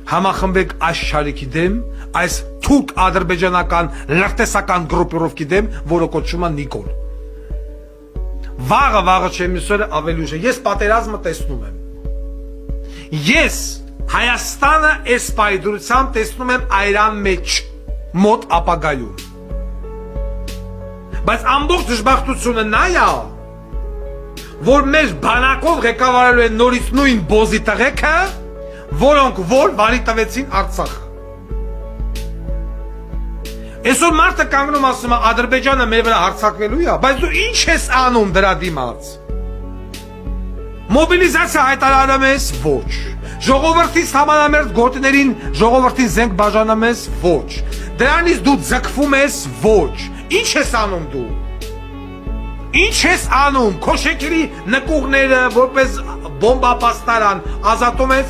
Համախմբեք այս շարիքի դեմ, այս թուրք-ադրբեջանական լրտեսական գրուպիրովքի դեմ, որը կոչվում է Նիկոլ։ Վաղը չեմ իսօրը ավելի ուժ է։ Ես պատերազմը տեսնում եմ։ Ես Հայաստանը այս պայդրությամբ տեսնում եմ այրան մեջ մոտ ապագայում։ Բայց ամբողջ դժբախտությունը նա է, որ մեր բանակով ղեկավարելու են նորից նույն բոզի տղեկը, որոնք որ վարի տվեցին Արցախ։ Այսօր մարդը կանգնում ասում է Ադրբեջանը մեր վրա հարձակվելու է, բայց դու ինչ ես անում դրա դիմաց։ Մոբիլիզացիա հայտարարում ես ոչ։ Ժողովրդից համանամերձ գործիներին ժողովրդին զենք բաժանում ես ոչ։ Դրանից դու ձգվում ես ոչ։ Ինչ ես անում դու։ Ինչ ես անում, քո շեքերի նկուղները որպես բոմբապաստարան ազատում ես